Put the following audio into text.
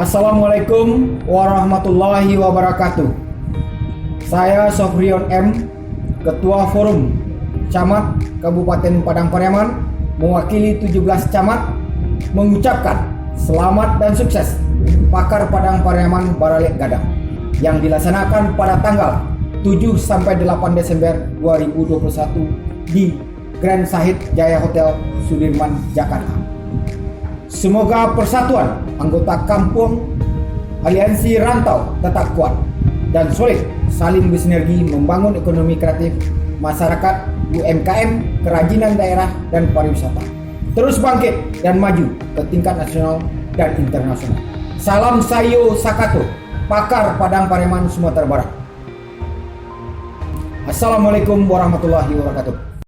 Assalamualaikum warahmatullahi wabarakatuh. Saya Sofrion M, Ketua Forum Camat Kabupaten Padang Pariaman, mewakili 17 camat, mengucapkan selamat dan sukses Pakar Padang Pariaman Baralek Gadang yang dilaksanakan pada tanggal 7 sampai 8 Desember 2021 di Grand Sahid Jaya Hotel Sudirman, Jakarta. Semoga persatuan anggota kampung aliansi rantau tetap kuat dan solid, saling bersinergi membangun ekonomi kreatif masyarakat, UMKM, kerajinan daerah, dan pariwisata. Terus bangkit dan maju ke tingkat nasional dan internasional. Salam Sayo Sakato, Pakar Padang Pariaman Sumatera Barat. Assalamualaikum warahmatullahi wabarakatuh.